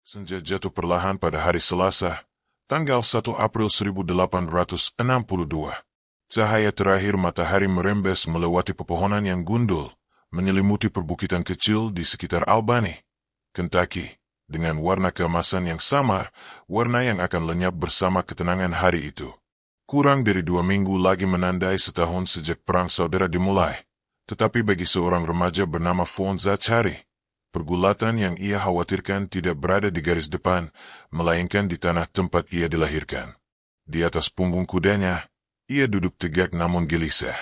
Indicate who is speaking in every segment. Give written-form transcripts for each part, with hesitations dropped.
Speaker 1: Senja jatuh perlahan pada hari Selasa, tanggal 1 April 1862. Cahaya terakhir matahari merembes melewati pepohonan yang gundul, menyelimuti perbukitan kecil di sekitar Albany, Kentucky, dengan warna keemasan yang samar, warna yang akan lenyap bersama ketenangan hari itu. Kurang dari 2 minggu lagi menandai setahun sejak Perang Saudara dimulai, tetapi bagi seorang remaja bernama Von Zachary, pergulatan yang ia khawatirkan tidak berada di garis depan, melainkan di tanah tempat ia dilahirkan. Di atas punggung kudanya, ia duduk tegak namun gelisah.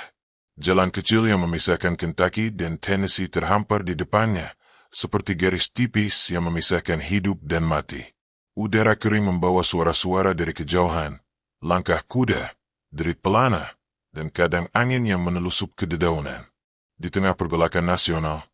Speaker 1: Jalan kecil yang memisahkan Kentucky dan Tennessee terhampar di depannya, seperti garis tipis yang memisahkan hidup dan mati. Udara kering membawa suara-suara dari kejauhan, langkah kuda, derit pelana, dan kadang angin yang menelusup ke dedaunan. Di tengah pergolakan nasional,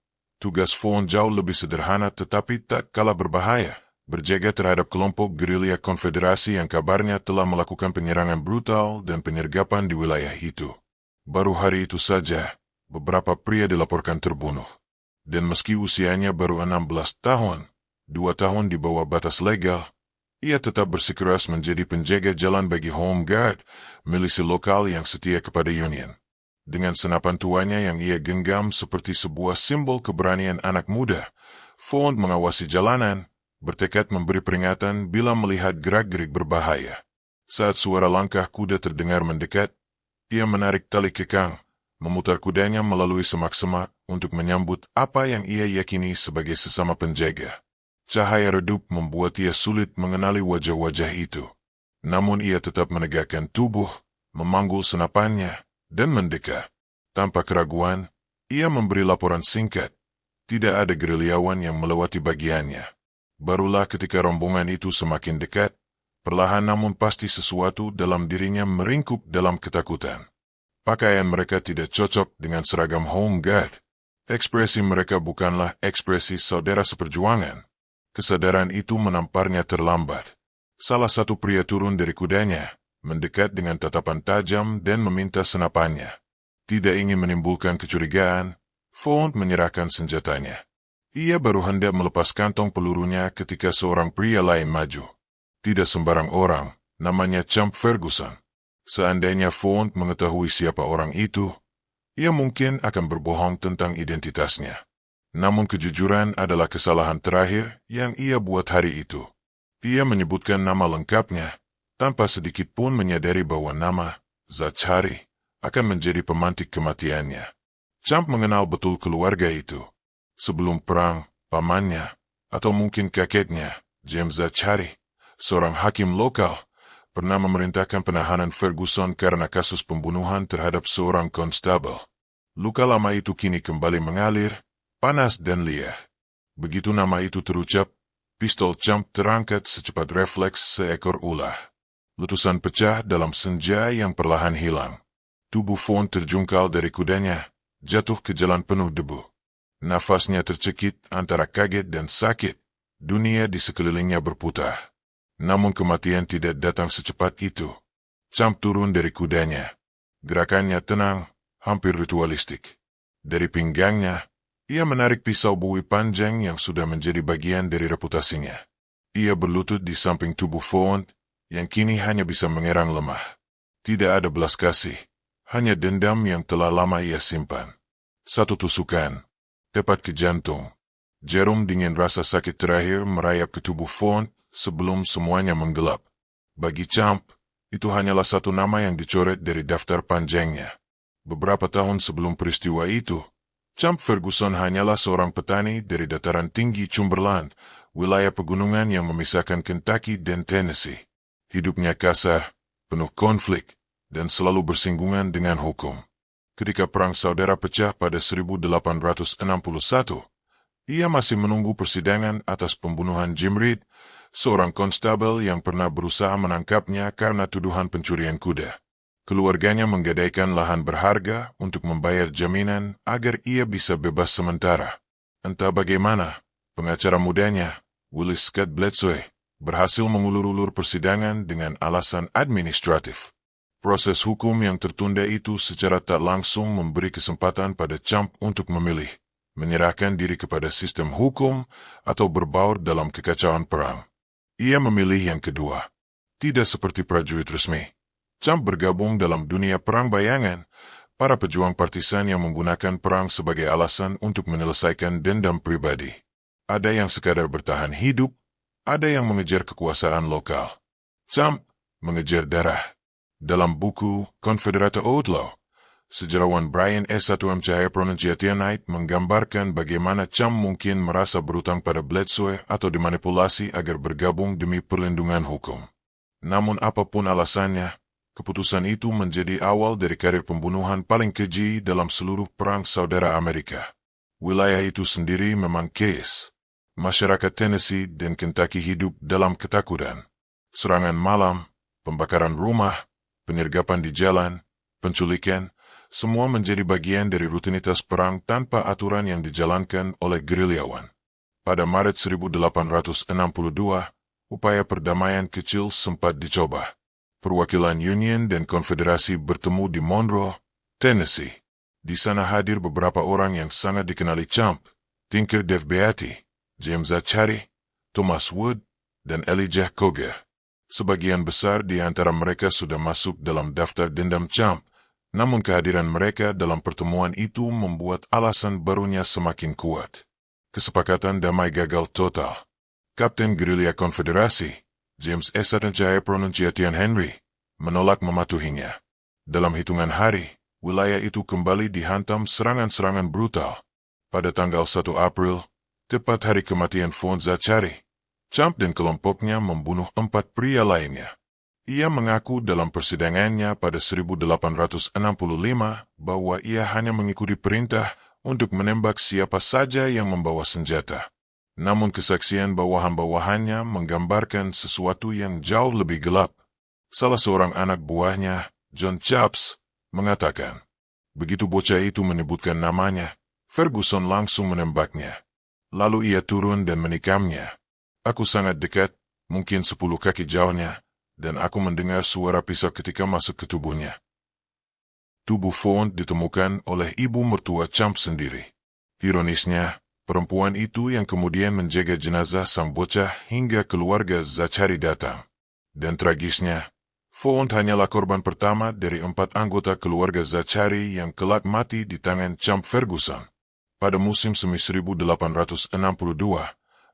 Speaker 1: tugas Von jauh lebih sederhana tetapi tak kalah berbahaya, berjaga terhadap kelompok gerilya konfederasi yang kabarnya telah melakukan penyerangan brutal dan penyergapan di wilayah itu. Baru hari itu saja, beberapa pria dilaporkan terbunuh. Dan meski usianya baru 16 tahun, 2 tahun di bawah batas legal, ia tetap bersikeras menjadi penjaga jalan bagi Home Guard, milisi lokal yang setia kepada Union. Dengan senapan tuanya yang ia genggam seperti sebuah simbol keberanian anak muda, Von mengawasi jalanan, bertekad memberi peringatan bila melihat gerak-gerik berbahaya. Saat suara langkah kuda terdengar mendekat, ia menarik tali kekang, memutar kudanya melalui semak-semak untuk menyambut apa yang ia yakini sebagai sesama penjaga. Cahaya redup membuat ia sulit mengenali wajah-wajah itu. Namun ia tetap menegakkan tubuh, memanggul senapannya, dan mendekat. Tanpa keraguan, ia memberi laporan singkat. Tidak ada gerilyawan yang melewati bagiannya. Barulah ketika rombongan itu semakin dekat, perlahan namun pasti sesuatu dalam dirinya meringkuk dalam ketakutan. Pakaian mereka tidak cocok dengan seragam Home Guard. Ekspresi mereka bukanlah ekspresi saudara seperjuangan. Kesadaran itu menamparnya terlambat. Salah satu pria turun dari kudanya, mendekat dengan tatapan tajam dan meminta senapannya. Tidak ingin menimbulkan kecurigaan, Von menyerahkan senjatanya. Ia baru hendak melepas kantong pelurunya ketika seorang pria lain maju. Tidak sembarang orang, namanya Champ Ferguson. Seandainya Von mengetahui siapa orang itu, ia mungkin akan berbohong tentang identitasnya. Namun kejujuran adalah kesalahan terakhir yang ia buat hari itu. Ia menyebutkan nama lengkapnya, tanpa sedikit pun menyadari bahwa nama Zachary akan menjadi pemantik kematiannya. Champ mengenal betul keluarga itu. Sebelum perang, pamannya, atau mungkin kakeknya, James Zachary, seorang hakim lokal, pernah memerintahkan penahanan Ferguson karena kasus pembunuhan terhadap seorang konstabel. Luka lama itu kini kembali mengalir, panas dan liar. Begitu nama itu terucap, pistol Champ terangkat secepat refleks seekor ular. Letusan pecah dalam senja yang perlahan hilang. Tubuh Von terjungkal dari kudanya, jatuh ke jalan penuh debu. Nafasnya tercekik antara kaget dan sakit. Dunia di sekelilingnya berputar. Namun kematian tidak datang secepat itu. Champ turun dari kudanya. Gerakannya tenang, hampir ritualistik. Dari pinggangnya, ia menarik pisau buih panjang yang sudah menjadi bagian dari reputasinya. Ia berlutut di samping tubuh Von, yang kini hanya bisa mengerang lemah. Tidak ada belas kasih, hanya dendam yang telah lama ia simpan. Satu tusukan, tepat ke jantung. Jarum dingin rasa sakit terakhir merayap ke tubuh Von sebelum semuanya menggelap. Bagi Champ, itu hanyalah satu nama yang dicoret dari daftar panjangnya. Beberapa tahun sebelum peristiwa itu, Champ Ferguson hanyalah seorang petani dari dataran tinggi Cumberland, wilayah pegunungan yang memisahkan Kentucky dan Tennessee. Hidupnya kasar, penuh konflik, dan selalu bersinggungan dengan hukum. Ketika Perang Saudara pecah pada 1861, ia masih menunggu persidangan atas pembunuhan Jim Reed, seorang konstabel yang pernah berusaha menangkapnya karena tuduhan pencurian kuda. Keluarganya menggadaikan lahan berharga untuk membayar jaminan agar ia bisa bebas sementara. Entah bagaimana, pengacara mudanya, Willis Scott Bledsoe, berhasil mengulur-ulur persidangan dengan alasan administratif. Proses hukum yang tertunda itu secara tak langsung memberi kesempatan pada Champ untuk memilih, menyerahkan diri kepada sistem hukum, atau berbaur dalam kekacauan perang. Ia memilih yang kedua. Tidak seperti prajurit resmi, Champ bergabung dalam dunia perang bayangan, para pejuang partisan yang menggunakan perang sebagai alasan untuk menyelesaikan dendam pribadi. Ada yang sekadar bertahan hidup, ada yang mengejar kekuasaan lokal. Champ mengejar darah. Dalam buku Confederate Outlaw, sejarawan Brian S. M. Cahaya menggambarkan bagaimana Champ mungkin merasa berutang pada Bledsoe atau dimanipulasi agar bergabung demi perlindungan hukum. Namun apapun alasannya, keputusan itu menjadi awal dari karir pembunuhan paling keji dalam seluruh perang saudara Amerika. Wilayah itu sendiri memang chaos. Masyarakat Tennessee dan Kentucky hidup dalam ketakutan. Serangan malam, pembakaran rumah, penyergapan di jalan, penculikan, semua menjadi bagian dari rutinitas perang tanpa aturan yang dijalankan oleh gerilyawan. Pada Maret 1862, upaya perdamaian kecil sempat dicoba. Perwakilan Union dan Konfederasi bertemu di Monroe, Tennessee. Di sana hadir beberapa orang yang sangat dikenali Champ, Tinker Dave Beatty, James Zachary, Thomas Wood, dan Elijah Coger. Sebagian besar di antara mereka sudah masuk dalam daftar dendam Champ, namun kehadiran mereka dalam pertemuan itu membuat alasan barunya semakin kuat. Kesepakatan damai gagal total. Kapten gerilya Konfederasi, James S. Henry, menolak mematuhinya. Dalam hitungan hari, wilayah itu kembali dihantam serangan-serangan brutal. Pada tanggal 1 April, tepat hari kematian Von Zachary, Champ dan kelompoknya membunuh 4 pria lainnya. Ia mengaku dalam persidangannya pada 1865 bahwa ia hanya mengikuti perintah untuk menembak siapa saja yang membawa senjata. Namun kesaksian bawahan-bawahannya menggambarkan sesuatu yang jauh lebih gelap. Salah seorang anak buahnya, John Chaps, mengatakan, begitu bocah itu menyebutkan namanya, Ferguson langsung menembaknya. Lalu ia turun dan menikamnya. Aku sangat dekat, mungkin 10 kaki jauhnya, dan aku mendengar suara pisau ketika masuk ke tubuhnya. Tubuh Font ditemukan oleh ibu mertua Champ sendiri. Ironisnya, perempuan itu yang kemudian menjaga jenazah sang bocah hingga keluarga Zachary datang. Dan tragisnya, Font hanyalah korban pertama dari 4 anggota keluarga Zachary yang kelak mati di tangan Champ Ferguson. Pada musim semi 1862,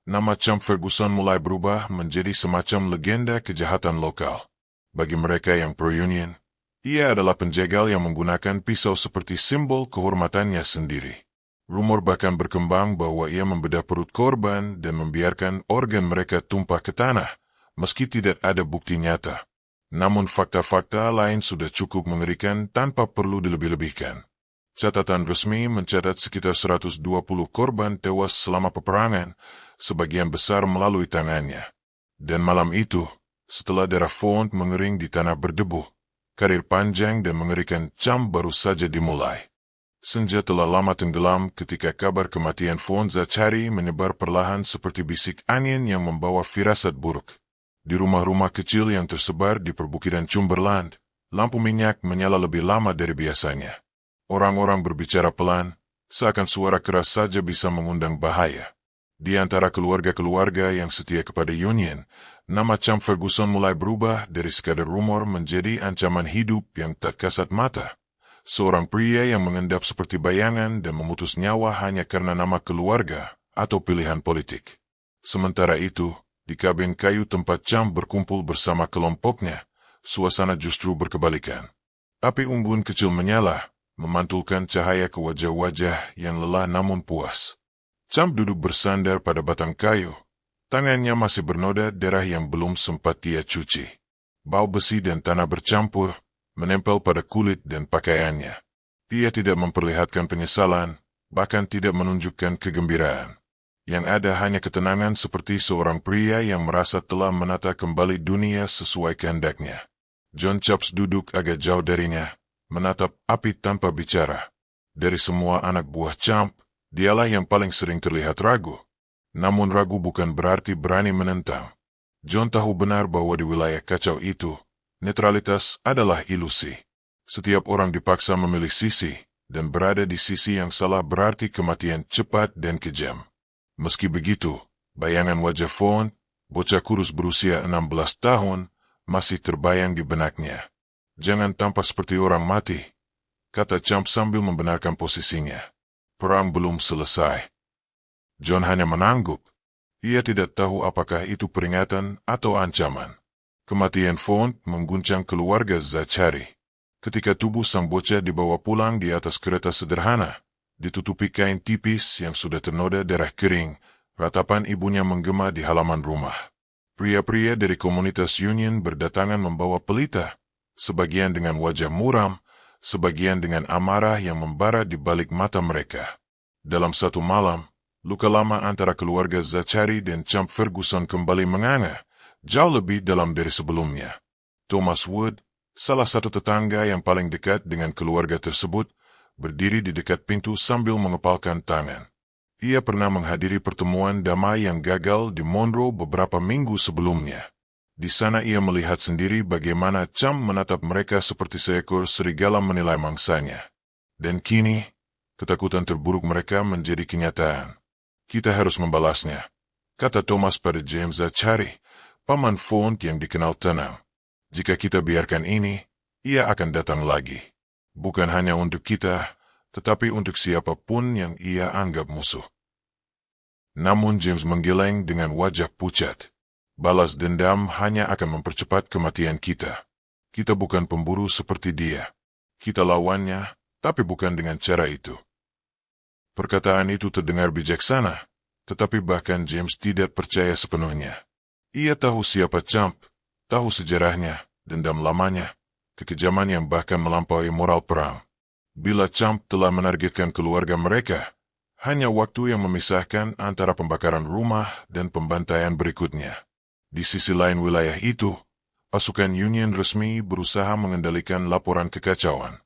Speaker 1: nama Champ Ferguson mulai berubah menjadi semacam legenda kejahatan lokal. Bagi mereka yang pro-Union, ia adalah penjegal yang menggunakan pisau seperti simbol kehormatannya sendiri. Rumor bahkan berkembang bahwa ia membedah perut korban dan membiarkan organ mereka tumpah ke tanah, meski tidak ada bukti nyata. Namun fakta-fakta lain sudah cukup mengerikan tanpa perlu dilebih-lebihkan. Catatan resmi mencatat sekitar 120 korban tewas selama peperangan, sebagian besar melalui tangannya. Dan malam itu, setelah darah Font mengering di tanah berdebu, karir panjang dan mengerikan Champ baru saja dimulai. Senja telah lama tenggelam ketika kabar kematian Von Zachary menyebar perlahan seperti bisik angin yang membawa firasat buruk. Di rumah-rumah kecil yang tersebar di perbukitan Cumberland, lampu minyak menyala lebih lama dari biasanya. Orang-orang berbicara pelan, seakan suara keras saja bisa mengundang bahaya. Di antara keluarga-keluarga yang setia kepada Union, nama Champ Ferguson mulai berubah dari sekadar rumor menjadi ancaman hidup yang tak kasat mata. Seorang pria yang mengendap seperti bayangan dan memutus nyawa hanya karena nama keluarga atau pilihan politik. Sementara itu, di kabin kayu tempat Champ berkumpul bersama kelompoknya, suasana justru berkebalikan. Api unggun kecil menyala, memantulkan cahaya ke wajah-wajah yang lelah namun puas. Champ duduk bersandar pada batang kayu. Tangannya masih bernoda darah yang belum sempat dia cuci. Bau besi dan tanah bercampur, menempel pada kulit dan pakaiannya. Dia tidak memperlihatkan penyesalan, bahkan tidak menunjukkan kegembiraan. Yang ada hanya ketenangan seperti seorang pria yang merasa telah menata kembali dunia sesuai kehendaknya. John Chaps duduk agak jauh darinya, menatap api tanpa bicara. Dari semua anak buah Champ, dialah yang paling sering terlihat ragu. Namun ragu bukan berarti berani menentang. John tahu benar bahwa di wilayah kacau itu, netralitas adalah ilusi. Setiap orang dipaksa memilih sisi, dan berada di sisi yang salah berarti kematian cepat dan kejam. Meski begitu, bayangan wajah Font, bocah kurus berusia 16 tahun, masih terbayang di benaknya. "Jangan tampak seperti orang mati," kata Champ sambil membenarkan posisinya. Perang belum selesai. John hanya mengangguk. Ia tidak tahu apakah itu peringatan atau ancaman. Kematian Font mengguncang keluarga Zachary. Ketika tubuh sang bocah dibawa pulang di atas kereta sederhana, ditutupi kain tipis yang sudah ternoda darah kering, ratapan ibunya menggema di halaman rumah. Pria-pria dari komunitas Union berdatangan membawa pelita, sebagian dengan wajah muram, sebagian dengan amarah yang membara di balik mata mereka. Dalam satu malam, luka lama antara keluarga Zachary dan Champ Ferguson kembali menganga, jauh lebih dalam dari sebelumnya. Thomas Wood, salah satu tetangga yang paling dekat dengan keluarga tersebut, berdiri di dekat pintu sambil mengepalkan tangan. Ia pernah menghadiri pertemuan damai yang gagal di Monroe beberapa minggu sebelumnya. Di sana ia melihat sendiri bagaimana Champ menatap mereka seperti seekor serigala menilai mangsanya. Dan kini, ketakutan terburuk mereka menjadi kenyataan. "Kita harus membalasnya," kata Thomas pada James Zachary, paman Font yang dikenal tenang. "Jika kita biarkan ini, ia akan datang lagi. Bukan hanya untuk kita, tetapi untuk siapapun yang ia anggap musuh." Namun James menggeleng dengan wajah pucat. "Balas dendam hanya akan mempercepat kematian kita. Kita bukan pemburu seperti dia. Kita lawannya, tapi bukan dengan cara itu." Perkataan itu terdengar bijaksana, tetapi bahkan James tidak percaya sepenuhnya. Ia tahu siapa Champ, tahu sejarahnya, dendam lamanya, kekejaman yang bahkan melampaui moral perang. Bila Champ telah menargetkan keluarga mereka, hanya waktu yang memisahkan antara pembakaran rumah dan pembantaian berikutnya. Di sisi lain wilayah itu, pasukan Union resmi berusaha mengendalikan laporan kekacauan.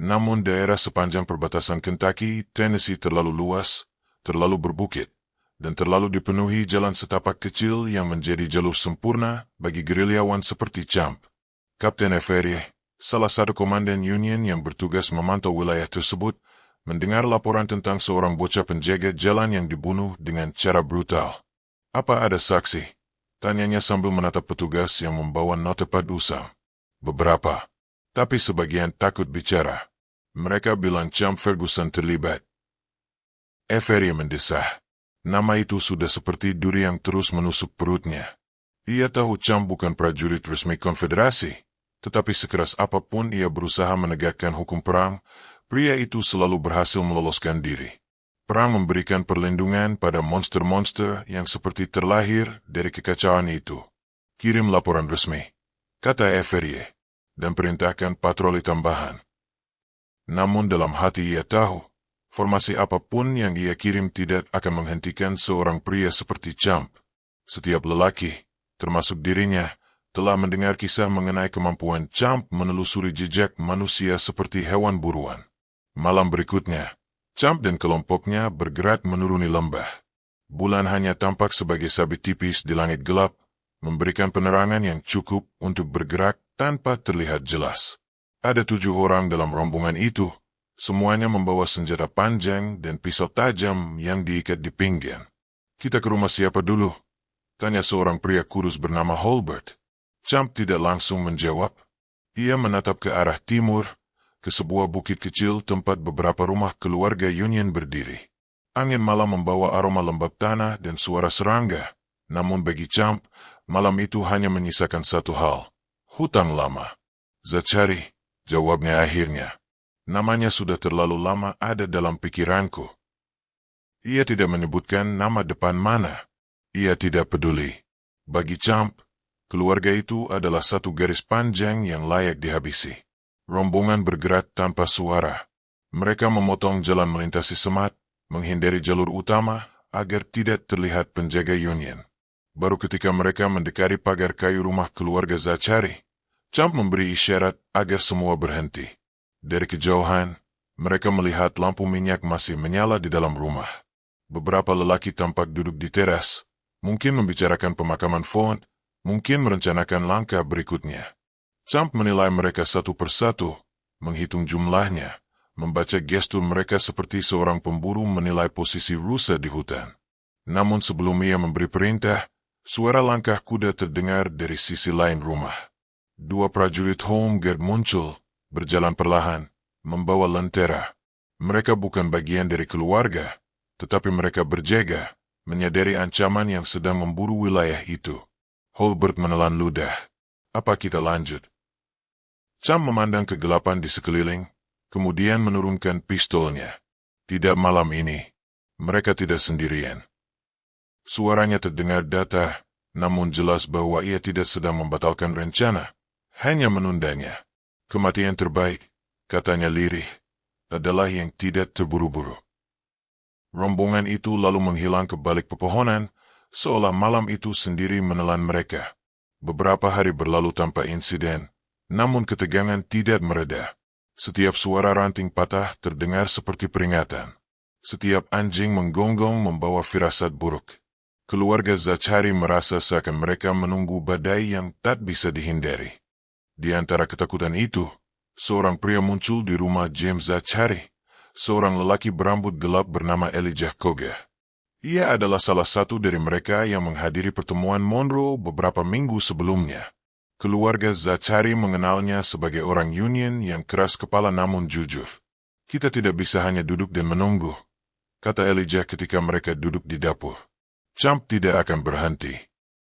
Speaker 1: Namun daerah sepanjang perbatasan Kentucky, Tennessee terlalu luas, terlalu berbukit, dan terlalu dipenuhi jalan setapak kecil yang menjadi jalur sempurna bagi gerilyawan seperti Champ. Kapten Every, salah satu komandan Union yang bertugas memantau wilayah tersebut, mendengar laporan tentang seorang bocah penjaga jalan yang dibunuh dengan cara brutal. "Apa ada saksi?" tanyanya sambil menatap petugas yang membawa notepad usang. "Beberapa, tapi sebagian takut bicara. Mereka bilang Champ Ferguson terlibat." Every mendesah. Nama itu sudah seperti duri yang terus menusuk perutnya. Ia tahu Champ bukan prajurit resmi konfederasi, tetapi sekeras apapun ia berusaha menegakkan hukum perang, pria itu selalu berhasil meloloskan diri. Perang memberikan perlindungan pada monster-monster yang seperti terlahir dari kekacauan itu. "Kirim laporan resmi," kata Every, dan perintahkan patroli tambahan. Namun dalam hati ia tahu, formasi apapun yang ia kirim tidak akan menghentikan seorang pria seperti Champ. Setiap lelaki, termasuk dirinya, telah mendengar kisah mengenai kemampuan Champ menelusuri jejak manusia seperti hewan buruan. Malam berikutnya, Champ dan kelompoknya bergerak menuruni lembah. Bulan hanya tampak sebagai sabit tipis di langit gelap, memberikan penerangan yang cukup untuk bergerak tanpa terlihat jelas. Ada 7 orang dalam rombongan itu, semuanya membawa senjata panjang dan pisau tajam yang diikat di pinggang. "Kita ke rumah siapa dulu?" tanya seorang pria kurus bernama Holbert. Champ tidak langsung menjawab. Ia menatap ke arah timur, ke sebuah bukit kecil tempat beberapa rumah keluarga Union berdiri. Angin malam membawa aroma lembab tanah dan suara serangga. Namun bagi Champ, malam itu hanya menyisakan satu hal. Hutan lama. "Zachary," jawabnya akhirnya. "Namanya sudah terlalu lama ada dalam pikiranku." Ia tidak menyebutkan nama depan mana. Ia tidak peduli. Bagi Champ, keluarga itu adalah satu garis panjang yang layak dihabisi. Rombongan bergerak tanpa suara. Mereka memotong jalan melintasi semat, menghindari jalur utama agar tidak terlihat penjaga Union. Baru ketika mereka mendekati pagar kayu rumah keluarga Zachary, Champ memberi isyarat agar semua berhenti. Dari kejauhan, mereka melihat lampu minyak masih menyala di dalam rumah. Beberapa lelaki tampak duduk di teras, mungkin membicarakan pemakaman Font, mungkin merencanakan langkah berikutnya. Champ menilai mereka satu persatu, menghitung jumlahnya, membaca gestur mereka seperti seorang pemburu menilai posisi rusa di hutan. Namun sebelum ia memberi perintah, suara langkah kuda terdengar dari sisi lain rumah. 2 prajurit Home Guard muncul, berjalan perlahan, membawa lentera. Mereka bukan bagian dari keluarga, tetapi mereka berjaga, menyadari ancaman yang sedang memburu wilayah itu. Holbert menelan ludah. Apa kita lanjut? Cham memandang kegelapan di sekeliling, kemudian menurunkan pistolnya. Tidak malam ini. Mereka tidak sendirian. Suaranya terdengar datar, namun jelas bahwa ia tidak sedang membatalkan rencana, hanya menundanya. Kematian terbaik, katanya lirih, adalah yang tidak terburu-buru. Rombongan itu lalu menghilang ke balik pepohonan, seolah malam itu sendiri menelan mereka. Beberapa hari berlalu tanpa insiden, namun ketegangan tidak mereda. Setiap suara ranting patah terdengar seperti peringatan. Setiap anjing menggonggong membawa firasat buruk. Keluarga Zachary merasa seakan mereka menunggu badai yang tak bisa dihindari. Di antara ketakutan itu, seorang pria muncul di rumah James Zachary, seorang lelaki berambut gelap bernama Elijah Koga. Ia adalah salah satu dari mereka yang menghadiri pertemuan Monroe beberapa minggu sebelumnya. Keluarga Zachary mengenalnya sebagai orang Union yang keras kepala namun jujur. Kita tidak bisa hanya duduk dan menunggu, kata Elijah ketika mereka duduk di dapur. Champ tidak akan berhenti.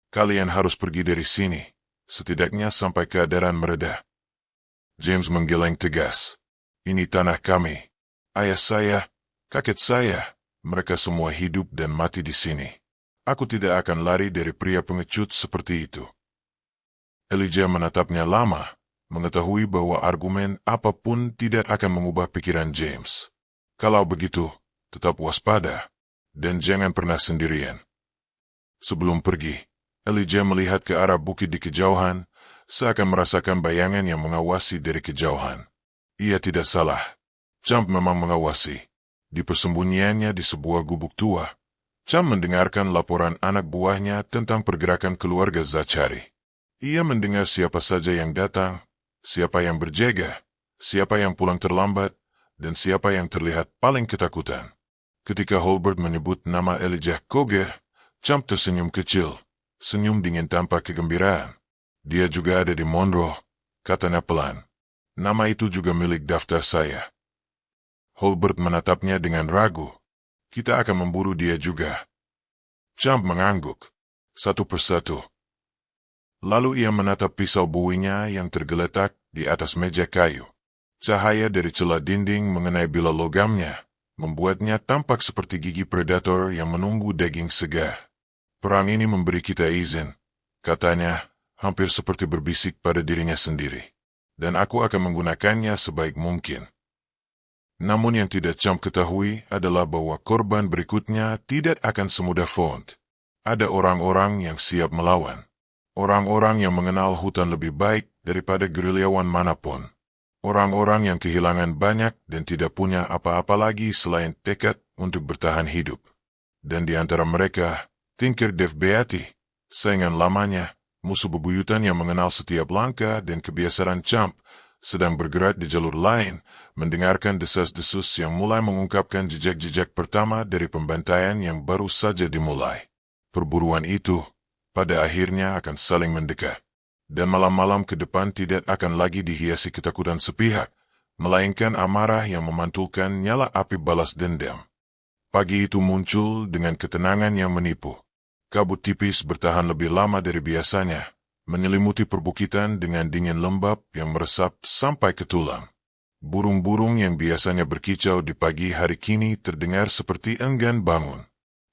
Speaker 1: Kalian harus pergi dari sini, setidaknya sampai keadaan mereda. James menggeleng tegas. Ini tanah kami. Ayah saya, kakek saya, mereka semua hidup dan mati di sini. Aku tidak akan lari dari pria pengecut seperti itu. Elijah menatapnya lama, mengetahui bahwa argumen apapun tidak akan mengubah pikiran James. Kalau begitu, tetap waspada, dan jangan pernah sendirian. Sebelum pergi, Elijah melihat ke arah bukit di kejauhan, seakan merasakan bayangan yang mengawasi dari kejauhan. Ia tidak salah. Champ memang mengawasi. Di persembunyiannya di sebuah gubuk tua, Champ mendengarkan laporan anak buahnya tentang pergerakan keluarga Zachary. Ia mendengar siapa saja yang datang, siapa yang berjaga, siapa yang pulang terlambat, dan siapa yang terlihat paling ketakutan. Ketika Holbert menyebut nama Elijah Koga, Champ tersenyum kecil, senyum dingin tanpa kegembiraan. Dia juga ada di Monroe, katanya pelan. Nama itu juga milik daftar saya. Holbert menatapnya dengan ragu. Kita akan memburu dia juga. Champ mengangguk, satu persatu. Lalu ia menatap pisau buinya yang tergeletak di atas meja kayu. Cahaya dari celah dinding mengenai bila logamnya, membuatnya tampak seperti gigi predator yang menunggu daging segar. Perang ini memberi kita izin, katanya, hampir seperti berbisik pada dirinya sendiri. Dan aku akan menggunakannya sebaik mungkin. Namun yang tidak Champ ketahui adalah bahwa korban berikutnya tidak akan semudah Font. Ada orang-orang yang siap melawan. Orang-orang yang mengenal hutan lebih baik daripada gerilyawan manapun. Orang-orang yang kehilangan banyak dan tidak punya apa-apa lagi selain tekad untuk bertahan hidup. Dan di antara mereka, Tinker Dev Beatty, saingan lamanya, musuh bebuyutan yang mengenal setiap langkah dan kebiasaan Champ, sedang bergerak di jalur lain, mendengarkan desas-desus yang mulai mengungkapkan jejak-jejak pertama dari pembantaian yang baru saja dimulai. Perburuan itu, pada akhirnya akan saling mendekat. Dan malam-malam ke depan tidak akan lagi dihiasi ketakutan sepihak, melainkan amarah yang memantulkan nyala api balas dendam. Pagi itu muncul dengan ketenangan yang menipu. Kabut tipis bertahan lebih lama dari biasanya, menyelimuti perbukitan dengan dingin lembab yang meresap sampai ke tulang. Burung-burung yang biasanya berkicau di pagi hari kini terdengar seperti enggan bangun.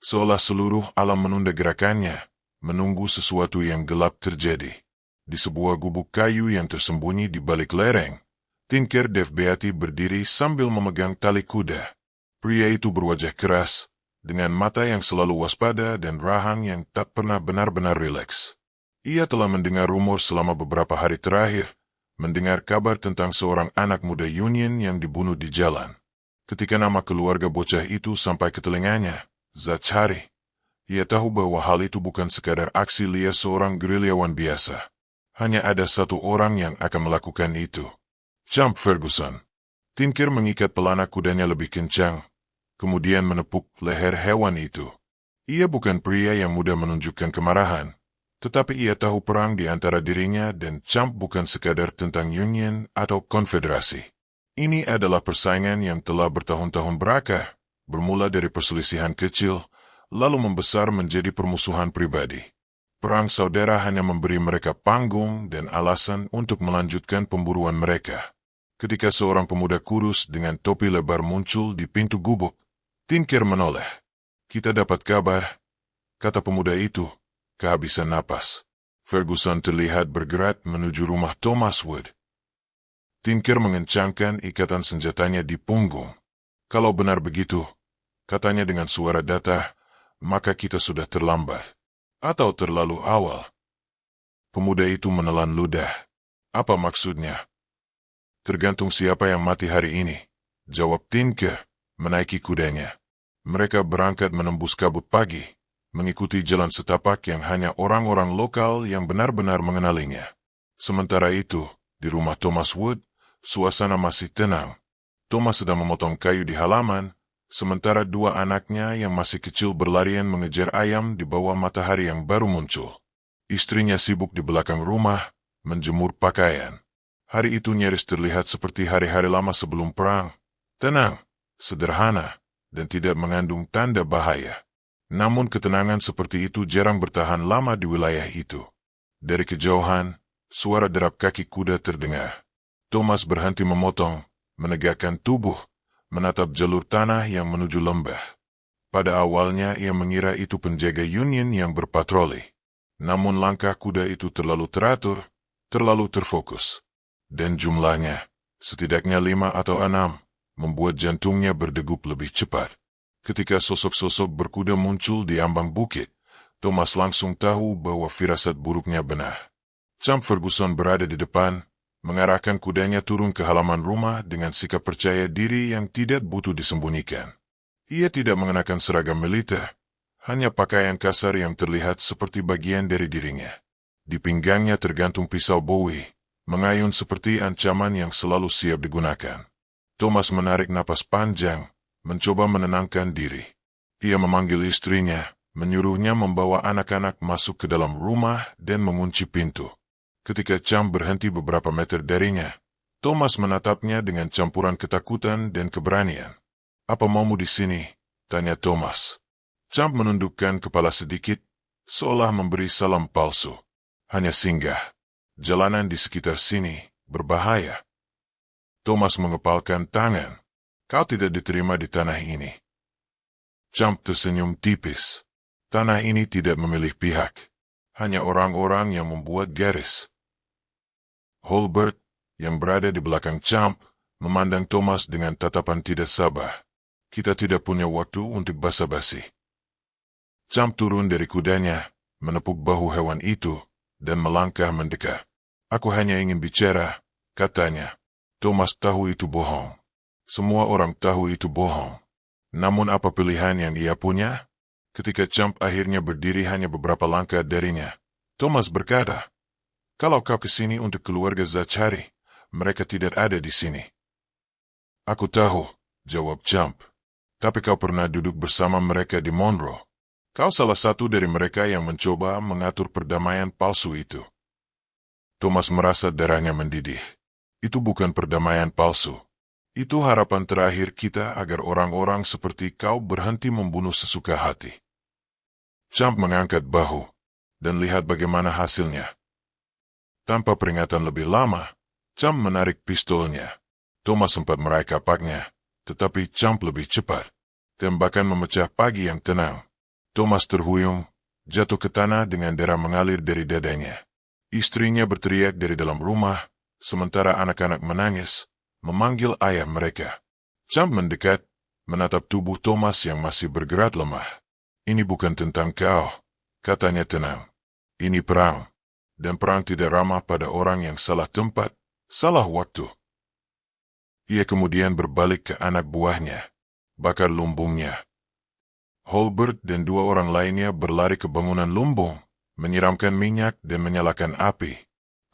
Speaker 1: Seolah seluruh alam menunda gerakannya, menunggu sesuatu yang gelap terjadi. Di sebuah gubuk kayu yang tersembunyi di balik lereng, Tinker Dev Beatty berdiri sambil memegang tali kuda. Pria itu berwajah keras, dengan mata yang selalu waspada dan rahang yang tak pernah benar-benar rileks. Ia telah mendengar rumor selama beberapa hari terakhir, mendengar kabar tentang seorang anak muda Union yang dibunuh di jalan. Ketika nama keluarga bocah itu sampai ke telinganya, Zachary, ia tahu bahwa hal itu bukan sekadar aksi liar seorang gerilyawan biasa. Hanya ada satu orang yang akan melakukan itu. Champ Ferguson. Tinker mengikat pelana kudanya lebih kencang, kemudian menepuk leher hewan itu. Ia bukan pria yang mudah menunjukkan kemarahan, tetapi ia tahu perang di antara dirinya dan Champ bukan sekadar tentang Union atau konfederasi. Ini adalah persaingan yang telah bertahun-tahun berakar, bermula dari perselisihan kecil, lalu membesar menjadi permusuhan pribadi. Perang saudara hanya memberi mereka panggung dan alasan untuk melanjutkan pemburuan mereka. Ketika seorang pemuda kurus dengan topi lebar muncul di pintu gubuk, Tinker menoleh. "Kita dapat kabar," kata pemuda itu, kehabisan napas. Ferguson terlihat bergerak menuju rumah Thomas Wood. Tinker mengencangkan ikatan senjatanya di punggung. "Kalau benar begitu," katanya dengan suara datar, "maka kita sudah terlambat. Atau terlalu awal." Pemuda itu menelan ludah. "Apa maksudnya?" "Tergantung siapa yang mati hari ini," jawab Tinker, menaiki kudanya. Mereka berangkat menembus kabut pagi, mengikuti jalan setapak yang hanya orang-orang lokal yang benar-benar mengenalinya. Sementara itu, di rumah Thomas Wood, suasana masih tenang. Thomas sedang memotong kayu di halaman, sementara dua anaknya yang masih kecil berlarian mengejar ayam di bawah matahari yang baru muncul. Istrinya sibuk di belakang rumah, menjemur pakaian. Hari itu nyaris terlihat seperti hari-hari lama sebelum perang. Tenang, sederhana, dan tidak mengandung tanda bahaya. Namun ketenangan seperti itu jarang bertahan lama di wilayah itu. Dari kejauhan, suara derap kaki kuda terdengar. Thomas berhenti memotong, menegakkan tubuh, menatap jalur tanah yang menuju lembah. Pada awalnya ia mengira itu penjaga Union yang berpatroli. Namun langkah kuda itu terlalu teratur, terlalu terfokus. Dan jumlahnya, setidaknya 5 atau 6, membuat jantungnya berdegup lebih cepat. Ketika sosok-sosok berkuda muncul di ambang bukit, Thomas langsung tahu bahwa firasat buruknya benar. Champ Ferguson berada di depan, mengarahkan kudanya turun ke halaman rumah dengan sikap percaya diri yang tidak butuh disembunyikan. Ia tidak mengenakan seragam militer, hanya pakaian kasar yang terlihat seperti bagian dari dirinya. Di pinggangnya tergantung pisau Bowie, mengayun seperti ancaman yang selalu siap digunakan. Thomas menarik napas panjang, mencoba menenangkan diri. Ia memanggil istrinya, menyuruhnya membawa anak-anak masuk ke dalam rumah dan mengunci pintu. Ketika Champ berhenti beberapa meter darinya, Thomas menatapnya dengan campuran ketakutan dan keberanian. "Apa maumu di sini?" tanya Thomas. Champ menundukkan kepala sedikit, seolah memberi salam palsu. "Hanya singgah. Jalanan di sekitar sini berbahaya." Thomas mengepalkan tangan. "Kau tidak diterima di tanah ini." Champ tersenyum tipis. "Tanah ini tidak memilih pihak. Hanya orang-orang yang membuat garis." Holbert, yang berada di belakang Champ, memandang Thomas dengan tatapan tidak sabar. "Kita tidak punya waktu untuk basa-basi." Champ turun dari kudanya, menepuk bahu hewan itu, dan melangkah mendekat. "Aku hanya ingin bicara," katanya. Thomas tahu itu bohong. Semua orang tahu itu bohong. Namun apa pilihan yang ia punya? Ketika Champ akhirnya berdiri hanya beberapa langkah darinya, Thomas berkata, "Kalau kau ke sini untuk keluarga Zachary, mereka tidak ada di sini." "Aku tahu," jawab Champ. "Tapi kau pernah duduk bersama mereka di Monroe. Kau salah satu dari mereka yang mencoba mengatur perdamaian palsu itu." Thomas merasa darahnya mendidih. Itu bukan perdamaian palsu. Itu harapan terakhir kita agar orang-orang seperti kau berhenti membunuh sesuka hati. Champ mengangkat bahu, dan lihat bagaimana hasilnya. Tanpa peringatan lebih lama, Champ menarik pistolnya. Thomas sempat meraih kapaknya, tetapi Champ lebih cepat. Tembakan memecah pagi yang tenang. Thomas terhuyung, jatuh ke tanah dengan darah mengalir dari dadanya. Istrinya berteriak dari dalam rumah, sementara anak-anak menangis, memanggil ayah mereka. Champ mendekat, menatap tubuh Thomas yang masih bergerak lemah. "Ini bukan tentang kau," katanya tenang. "Ini perang. Dan perang tidak ramah pada orang yang salah tempat, salah waktu." Ia kemudian berbalik ke anak buahnya. "Bakar lumbungnya." Holbert dan 2 orang lainnya berlari ke bangunan lumbung, menyiramkan minyak dan menyalakan api.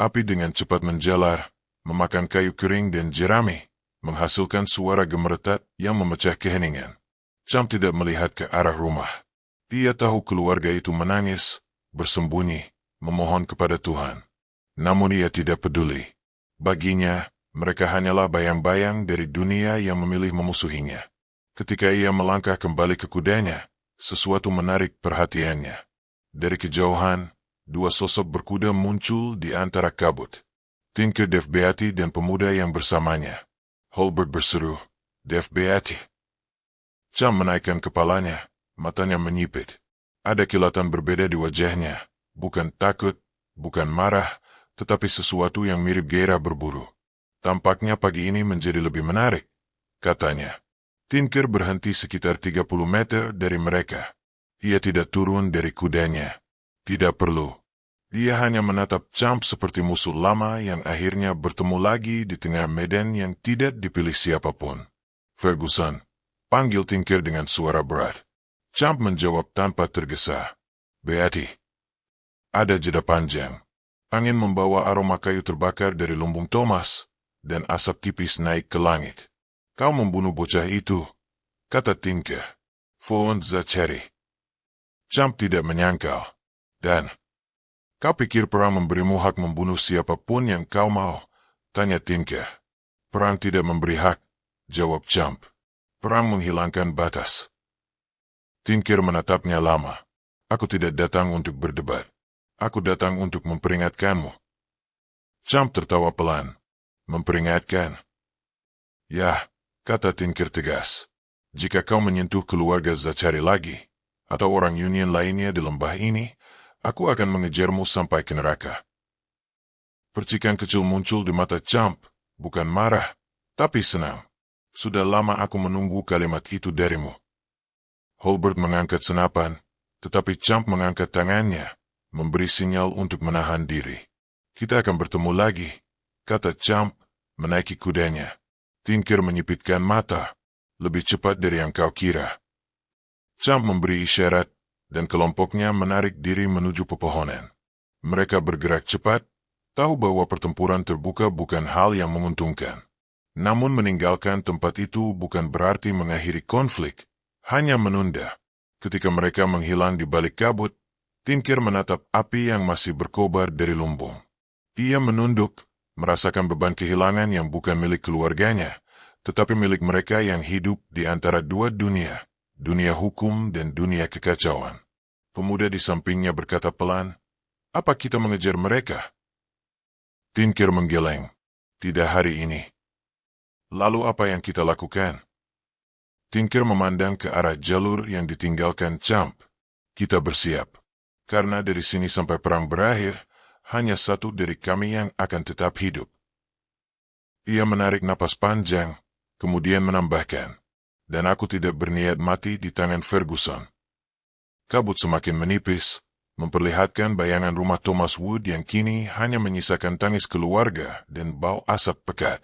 Speaker 1: Api dengan cepat menjalar, memakan kayu kering dan jerami, menghasilkan suara gemeretak yang memecah keheningan. Champ tidak melihat ke arah rumah. Dia tahu keluarga itu menangis, bersembunyi, memohon kepada Tuhan. Namun ia tidak peduli. Baginya, mereka hanyalah bayang-bayang dari dunia yang memilih memusuhinya. Ketika ia melangkah kembali ke kudanya, sesuatu menarik perhatiannya. Dari kejauhan, dua sosok berkuda muncul di antara kabut. Tinker Dev Beatty dan pemuda yang bersamanya. Holbert berseru, "Dev Beatty." Champ menaikkan kepalanya, matanya menyipit. Ada kilatan berbeda di wajahnya, bukan takut, bukan marah, tetapi sesuatu yang mirip gairah berburu. "Tampaknya pagi ini menjadi lebih menarik," katanya. Tinker berhenti sekitar 30 meter dari mereka. Ia tidak turun dari kudanya. Tidak perlu. Dia hanya menatap Champ seperti musuh lama yang akhirnya bertemu lagi di tengah medan yang tidak dipilih siapapun. "Ferguson," panggil Tinker dengan suara berat. Champ menjawab tanpa tergesa. "Beatty." Ada jeda panjang. Angin membawa aroma kayu terbakar dari lumbung Thomas, dan asap tipis naik ke langit. "Kau membunuh bocah itu," kata Tinker. "Von Zachary." Champ tidak menyangkal. "Dan kau pikir perang memberimu hak membunuh siapapun yang kau mau?" tanya Tinker. "Perang tidak memberi hak," jawab Champ. "Perang menghilangkan batas." Tinker menatapnya lama. "Aku tidak datang untuk berdebat. Aku datang untuk memperingatkanmu." Champ tertawa pelan. "Memperingatkan?" "Ya," kata Tinker tegas. "Jika kau menyentuh keluarga Zachary lagi, atau orang Union lainnya di lembah ini, aku akan mengejarmu sampai ke neraka." Percikan kecil muncul di mata Champ, bukan marah, tapi senang. "Sudah lama aku menunggu kalimat itu darimu." Holbert mengangkat senapan, tetapi Champ mengangkat tangannya, memberi sinyal untuk menahan diri. "Kita akan bertemu lagi," kata Champ, menaiki kudanya. Tinker menyipitkan mata, "Lebih cepat dari yang kau kira." Champ memberi isyarat, dan kelompoknya menarik diri menuju pepohonan. Mereka bergerak cepat, tahu bahwa pertempuran terbuka bukan hal yang menguntungkan. Namun meninggalkan tempat itu bukan berarti mengakhiri konflik, hanya menunda. Ketika mereka menghilang di balik kabut, Tinker menatap api yang masih berkobar dari lumbung. Ia menunduk, merasakan beban kehilangan yang bukan milik keluarganya, tetapi milik mereka yang hidup di antara dua dunia, dunia hukum dan dunia kekacauan. Pemuda di sampingnya berkata pelan, "Apa kita mengejar mereka?" Tinker menggeleng. "Tidak hari ini." "Lalu apa yang kita lakukan?" Tinker memandang ke arah jalur yang ditinggalkan Champ. "Kita bersiap. Karena dari sini sampai perang berakhir, hanya satu dari kami yang akan tetap hidup." Ia menarik napas panjang, kemudian menambahkan, "Dan aku tidak berniat mati di tangan Ferguson." Kabut semakin menipis, memperlihatkan bayangan rumah Thomas Wood yang kini hanya menyisakan tangis keluarga dan bau asap pekat.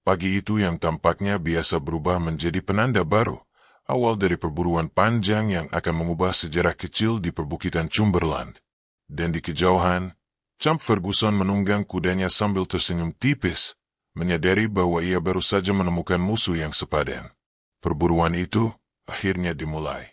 Speaker 1: Pagi itu yang tampaknya biasa berubah menjadi penanda baru, awal dari perburuan panjang yang akan mengubah sejarah kecil di perbukitan Cumberland. Dan di kejauhan, Champ Ferguson menunggang kudanya sambil tersenyum tipis, menyadari bahwa ia baru saja menemukan musuh yang sepadan. Perburuan itu akhirnya dimulai.